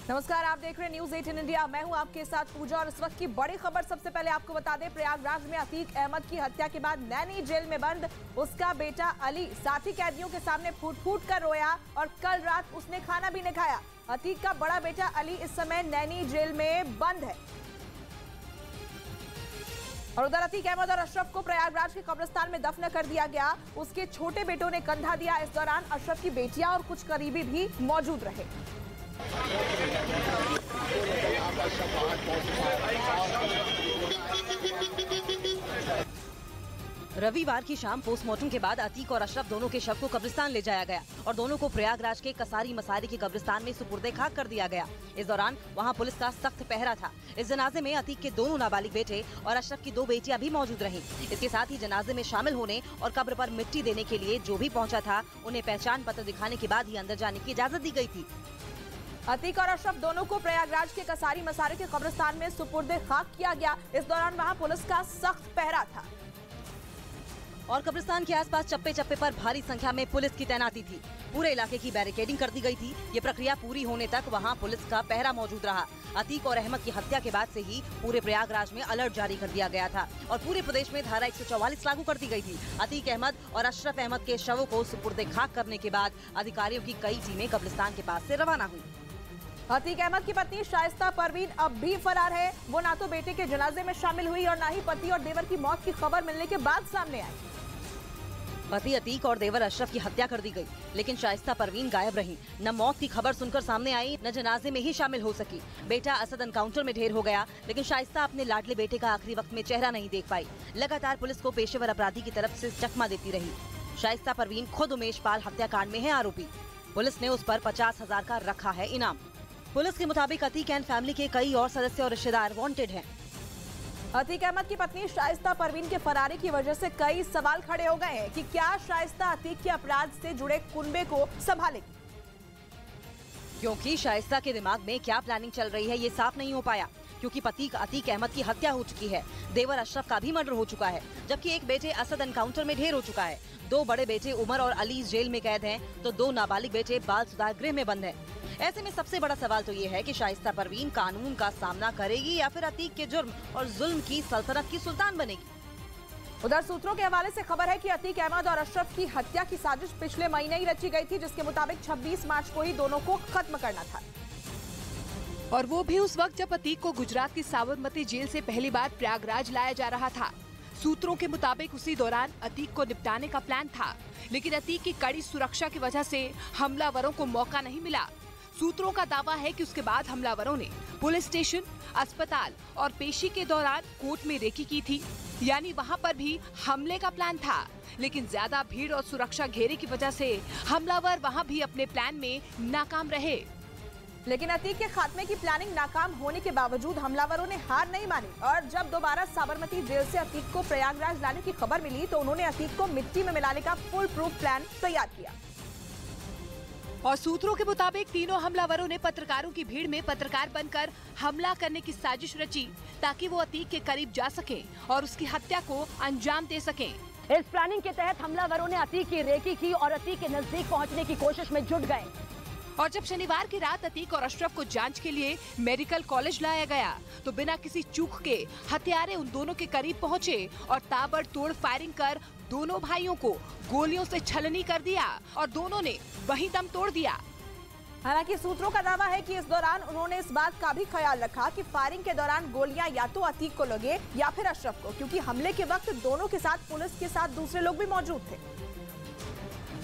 नमस्कार, आप देख रहे हैं न्यूज 18 इंडिया। मैं हूं आपके साथ पूजा और इस वक्त की बड़ी खबर सबसे पहले आपको बता दें। प्रयागराज में अतीक अहमद की हत्या के बाद नैनी जेल में बंद उसका बेटा अली साथी कैदियों के सामने फूट फूट कर रोया और कल रात उसने खाना भी नहीं खाया। अतीक का बड़ा बेटा अली इस समय नैनी जेल में बंद है और उधर अतीक अहमद और अशरफ को प्रयागराज के कब्रिस्तान में दफन कर दिया गया। उसके छोटे बेटों ने कंधा दिया। इस दौरान अशरफ की बेटियां और कुछ करीबी भी मौजूद रहे। रविवार की शाम पोस्टमार्टम के बाद अतीक और अशरफ दोनों के शव को कब्रिस्तान ले जाया गया और दोनों को प्रयागराज के कसारी मसारी के कब्रिस्तान में सुपुर्दे खाक कर दिया गया। इस दौरान वहां पुलिस का सख्त पहरा था। इस जनाजे में अतीक के दोनों नाबालिग बेटे और अशरफ की 2 बेटियां भी मौजूद रहीं। इसके साथ ही जनाजे में शामिल होने और कब्र पर मिट्टी देने के लिए जो भी पहुँचा था उन्हें पहचान पत्र दिखाने के बाद ही अंदर जाने की इजाजत दी गयी थी। अतीक और अशरफ दोनों को प्रयागराज के कसारी मसारे के कब्रिस्तान में सुपुर्दे खाक किया गया। इस दौरान वहां पुलिस का सख्त पहरा था और कब्रिस्तान के आसपास चप्पे चप्पे पर भारी संख्या में पुलिस की तैनाती थी। पूरे इलाके की बैरिकेडिंग कर दी गई थी। ये प्रक्रिया पूरी होने तक वहां पुलिस का पहरा मौजूद रहा। अतीक और अहमद की हत्या के बाद से ही पूरे प्रयागराज में अलर्ट जारी कर दिया गया था और पूरे प्रदेश में धारा 144 लागू कर दी गई थी। अतीक अहमद और अशरफ अहमद के शवों को सुपुर्दे खाक करने के बाद अधिकारियों की कई टीमें कब्रिस्तान के पास से रवाना हुई। अतीक अहमद की पत्नी शाइस्ता परवीन अब भी फरार है। वो ना तो बेटे के जनाजे में शामिल हुई और ना ही पति और देवर की मौत की खबर मिलने के बाद सामने आई। पति अतीक और देवर अशरफ की हत्या कर दी गई, लेकिन शाइस्ता परवीन गायब रही। न मौत की खबर सुनकर सामने आई, न जनाजे में ही शामिल हो सकी। बेटा असद एनकाउंटर में ढेर हो गया, लेकिन शाइस्ता अपने लाडले बेटे का आखिरी वक्त में चेहरा नहीं देख पाई। लगातार पुलिस को पेशेवर अपराधी की तरफ से चकमा देती रही। शाइस्ता परवीन खुद उमेश पाल हत्याकांड में है आरोपी। पुलिस ने उस पर 50,000 का रखा है इनाम। पुलिस के मुताबिक अतीक एंड फैमिली के कई और सदस्य और रिश्तेदार वांटेड हैं। अतीक अहमद की पत्नी शाइस्ता परवीन के फरारी की वजह से कई सवाल खड़े हो गए हैं कि क्या शाइस्ता अतीक के अपराध से जुड़े कुनबे को संभालेगी, क्योंकि शाइस्ता के दिमाग में क्या प्लानिंग चल रही है ये साफ नहीं हो पाया। क्योंकि पति अतीक अहमद की हत्या हो चुकी है, देवर अशरफ का भी मर्डर हो चुका है, जबकि एक बेटे असद एनकाउंटर में ढेर हो चुका है। 2 बड़े बेटे उमर और अली जेल में कैद हैं, तो 2 नाबालिग बेटे बाल सुधार गृह में बंद हैं। ऐसे में सबसे बड़ा सवाल तो ये है कि शाइस्ता परवीन कानून का सामना करेगी या फिर अतीक के जुर्म और जुल्म की सल्तनत की सुल्तान बनेगी। उधर सूत्रों के हवाले से खबर है कि अतीक अहमद और अशरफ की हत्या की साजिश पिछले महीने ही रची गई थी, जिसके मुताबिक 26 मार्च को ही दोनों को खत्म करना था और वो भी उस वक्त जब अतीक को गुजरात की साबरमती जेल से पहली बार प्रयागराज लाया जा रहा था। सूत्रों के मुताबिक उसी दौरान अतीक को निपटाने का प्लान था, लेकिन अतीक की कड़ी सुरक्षा की वजह से हमलावरों को मौका नहीं मिला। सूत्रों का दावा है कि उसके बाद हमलावरों ने पुलिस स्टेशन, अस्पताल और पेशी के दौरान कोर्ट में रेकी की थी, यानी वहां पर भी हमले का प्लान था। लेकिन ज्यादा भीड़ और सुरक्षा घेरे की वजह से हमलावर वहां भी अपने प्लान में नाकाम रहे। लेकिन अतीक के खात्मे की प्लानिंग नाकाम होने के बावजूद हमलावरों ने हार नहीं मानी और जब दोबारा साबरमती जेल से अतीक को प्रयागराज लाने की खबर मिली तो उन्होंने अतीक को मिट्टी में मिलाने का फुल प्रूफ प्लान तैयार किया। और सूत्रों के मुताबिक तीनों हमलावरों ने पत्रकारों की भीड़ में पत्रकार बनकर हमला करने की साजिश रची ताकि वो अतीक के करीब जा सकें और उसकी हत्या को अंजाम दे सकें। इस प्लानिंग के तहत हमलावरों ने अतीक की रेकी की और अतीक के नजदीक पहुंचने की कोशिश में जुट गए। और जब शनिवार की रात अतीक और अशरफ को जांच के लिए मेडिकल कॉलेज लाया गया तो बिना किसी चूक के हत्यारे उन दोनों के करीब पहुंचे और ताबड़तोड़ फायरिंग कर दोनों भाइयों को गोलियों से छलनी कर दिया और दोनों ने वहीं दम तोड़ दिया। हालांकि सूत्रों का दावा है कि इस दौरान उन्होंने इस बात का भी ख्याल रखा कि फायरिंग के दौरान गोलियां या तो अतीक को लगे या फिर अशरफ को, क्योंकि हमले के वक्त दोनों के साथ पुलिस के साथ दूसरे लोग भी मौजूद थे।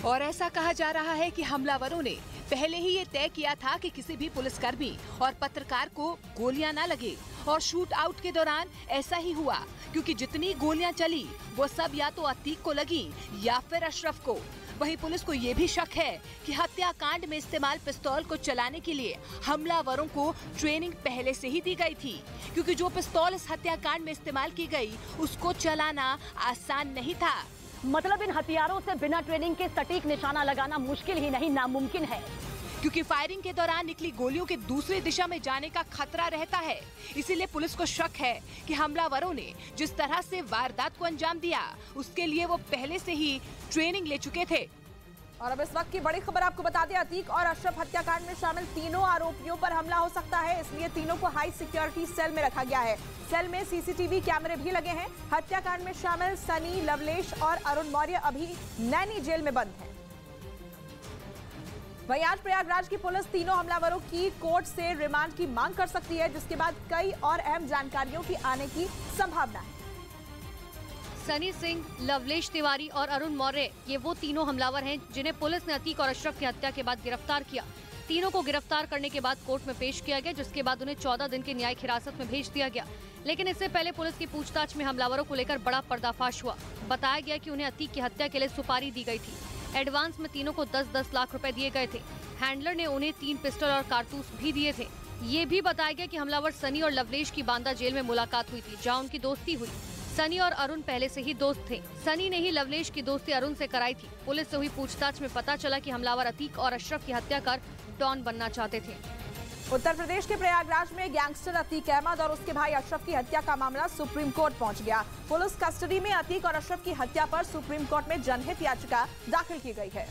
और ऐसा कहा जा रहा है कि हमलावरों ने पहले ही ये तय किया था कि किसी भी पुलिसकर्मी और पत्रकार को गोलियां न लगे और शूट आउट के दौरान ऐसा ही हुआ, क्योंकि जितनी गोलियां चली वो सब या तो अतीक को लगी या फिर अशरफ को। वहीं पुलिस को ये भी शक है कि हत्याकांड में इस्तेमाल पिस्तौल को चलाने के लिए हमलावरों को ट्रेनिंग पहले से ही दी गई थी, क्योंकि जो पिस्तौल इस हत्याकांड में इस्तेमाल की गई उसको चलाना आसान नहीं था। मतलब इन हथियारों से बिना ट्रेनिंग के सटीक निशाना लगाना मुश्किल ही नहीं नामुमकिन है, क्योंकि फायरिंग के दौरान निकली गोलियों के दूसरी दिशा में जाने का खतरा रहता है। इसीलिए पुलिस को शक है कि हमलावरों ने जिस तरह से वारदात को अंजाम दिया उसके लिए वो पहले से ही ट्रेनिंग ले चुके थे। और अब इस वक्त की बड़ी खबर आपको बता दें, अतीक और अशरफ हत्याकांड में शामिल तीनों आरोपियों पर हमला हो सकता है, इसलिए तीनों को हाई सिक्योरिटी सेल में रखा गया है। सेल में सीसीटीवी कैमरे भी लगे हैं। हत्याकांड में शामिल सनी, लवलेश और अरुण मौर्य अभी नैनी जेल में बंद हैं। वहीं आज प्रयागराज की पुलिस तीनों हमलावरों की कोर्ट से रिमांड की मांग कर सकती है, जिसके बाद कई और अहम जानकारियों की आने की संभावना है। सनी सिंह, लवलेश तिवारी और अरुण मौर्य ये वो तीनों हमलावर हैं जिन्हें पुलिस ने अतीक और अशरफ की हत्या के बाद गिरफ्तार किया। तीनों को गिरफ्तार करने के बाद कोर्ट में पेश किया गया, जिसके बाद उन्हें 14 दिन की न्यायिक हिरासत में भेज दिया गया। लेकिन इससे पहले पुलिस की पूछताछ में हमलावरों को लेकर बड़ा पर्दाफाश हुआ। बताया गया कि उन्हें अतीक की हत्या के लिए सुपारी दी गई थी। एडवांस में तीनों को 10-10 लाख रुपए दिए गए थे। हैंडलर ने उन्हें 3 पिस्टल और कारतूस भी दिए थे। ये भी बताया गया कि हमलावर सनी और लवलेश की बांदा जेल में मुलाकात हुई थी, जहां उनकी दोस्ती हुई। सनी और अरुण पहले से ही दोस्त थे। सनी ने ही लवलेश की दोस्ती अरुण से कराई थी। पुलिस से हुई पूछताछ में पता चला कि हमलावर अतीक और अशरफ की हत्या कर डॉन बनना चाहते थे। उत्तर प्रदेश के प्रयागराज में गैंगस्टर अतीक अहमद और उसके भाई अशरफ की हत्या का मामला सुप्रीम कोर्ट पहुंच गया। पुलिस कस्टडी में अतीक और अशरफ की हत्या पर सुप्रीम कोर्ट में जनहित याचिका दाखिल की गई है।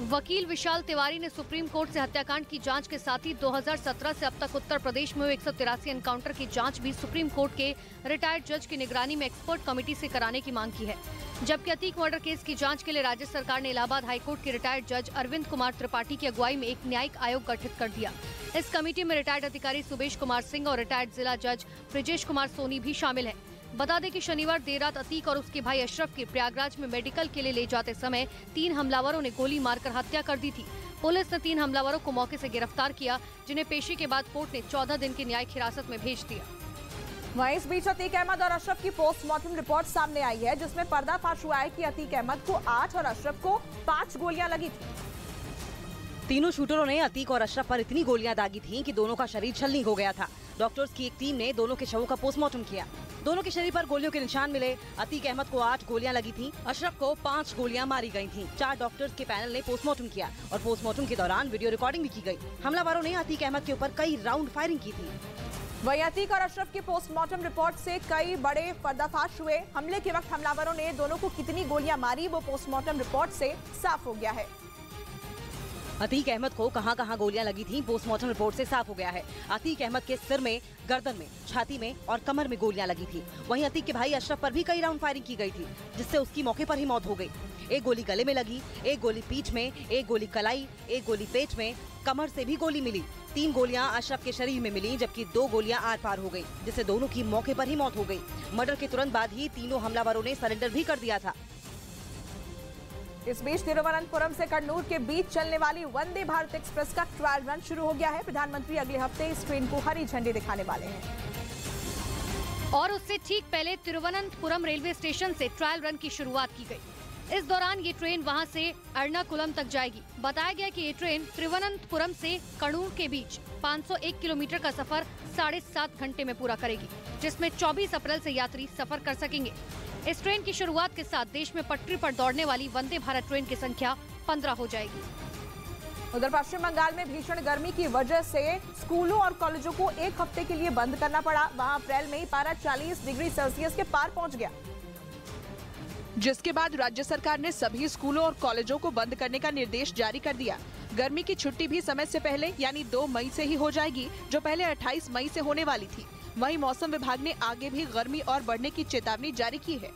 वकील विशाल तिवारी ने सुप्रीम कोर्ट से हत्याकांड की जांच के साथ ही 2017 से अब तक उत्तर प्रदेश में हुए 183 एनकाउंटर की जांच भी सुप्रीम कोर्ट के रिटायर्ड जज की निगरानी में एक्सपर्ट कमेटी से कराने की मांग की है। जबकि अतीक मर्डर केस की जांच के लिए राज्य सरकार ने इलाहाबाद हाईकोर्ट के रिटायर्ड जज अरविंद कुमार त्रिपाठी की अगुवाई में एक न्यायिक आयोग गठित कर दिया। इस कमेटी में रिटायर्ड अधिकारी सुबेश कुमार सिंह और रिटायर्ड जिला जज ब्रिजेश कुमार सोनी भी शामिल हैं। बता दें कि शनिवार देर रात अतीक और उसके भाई अशरफ के प्रयागराज में मेडिकल के लिए ले जाते समय 3 हमलावरों ने गोली मारकर हत्या कर दी थी। पुलिस ने 3 हमलावरों को मौके से गिरफ्तार किया, जिन्हें पेशी के बाद कोर्ट ने 14 दिन की न्यायिक हिरासत में भेज दिया। वहीं इस बीच अतीक अहमद और अशरफ की पोस्टमार्टम रिपोर्ट सामने आई है, जिसमें पर्दाफाश हुआ है कि अतीक अहमद को 8 और अशरफ को 5 गोलियां लगी थी। तीनों शूटरों ने अतीक और अशरफ पर इतनी गोलियां दागी थीं कि दोनों का शरीर छलनी हो गया था। डॉक्टर्स की एक टीम ने दोनों के शवों का पोस्टमार्टम किया। दोनों के शरीर पर गोलियों के निशान मिले। अतीक अहमद को 8 गोलियां लगी थीं, अशरफ को 5 गोलियां मारी गई थीं। 4 डॉक्टर्स के पैनल ने पोस्टमार्टम किया और पोस्टमार्टम के दौरान वीडियो रिकॉर्डिंग भी की गई। हमलावरों ने अतीक अहमद के ऊपर कई राउंड फायरिंग की थी। वहीं अतीक और अशरफ की पोस्टमार्टम रिपोर्ट से कई बड़े पर्दाफाश हुए। हमले के वक्त हमलावरों ने दोनों को कितनी गोलियां मारी, वो पोस्टमार्टम रिपोर्ट से साफ हो गया है। अतीक अहमद को कहां-कहां गोलियां लगी थीं, पोस्टमार्टम रिपोर्ट से साफ हो गया है। अतीक अहमद के सिर में, गर्दन में, छाती में और कमर में गोलियां लगी थी। वहीं अतीक के भाई अशरफ पर भी कई राउंड फायरिंग की गई थी, जिससे उसकी मौके पर ही मौत हो गई। एक गोली गले में लगी, एक गोली पीठ में, एक गोली कलाई, एक गोली पेट में, कमर से भी गोली मिली। 3 गोलियां अशरफ के शरीर में मिली, जबकि 2 गोलियां आर पार हो गई, जिससे दोनों की मौके पर ही मौत हो गई। मर्डर के तुरंत बाद ही तीनों हमलावरों ने सरेंडर भी कर दिया था। इस बीच तिरुवनंतपुरम से कन्नूर के बीच चलने वाली वंदे भारत एक्सप्रेस का ट्रायल रन शुरू हो गया है। प्रधानमंत्री अगले हफ्ते इस ट्रेन को हरी झंडी दिखाने वाले हैं। और उससे ठीक पहले तिरुवनंतपुरम रेलवे स्टेशन से ट्रायल रन की शुरुआत की गई। इस दौरान ये ट्रेन वहां से एर्नाकुलम तक जाएगी। बताया गया कि ये ट्रेन तिरुवनंतपुरम से कन्नूर के बीच 501 किलोमीटर का सफर 7.5 घंटे में पूरा करेगी, जिसमें 24 अप्रैल से यात्री सफर कर सकेंगे। इस ट्रेन की शुरुआत के साथ देश में पटरी पर दौड़ने वाली वंदे भारत ट्रेन की संख्या 15 हो जाएगी। उधर पश्चिम बंगाल में भीषण गर्मी की वजह से स्कूलों और कॉलेजों को 1 हफ्ते के लिए बंद करना पड़ा। वहां अप्रैल में ही पारा 40 डिग्री सेल्सियस के पार पहुंच गया, जिसके बाद राज्य सरकार ने सभी स्कूलों और कॉलेजों को बंद करने का निर्देश जारी कर दिया। गर्मी की छुट्टी भी समय से पहले यानी 2 मई से ही हो जाएगी, जो पहले 28 मई से होने वाली थी। वहीं मौसम विभाग ने आगे भी गर्मी और बढ़ने की चेतावनी जारी की है।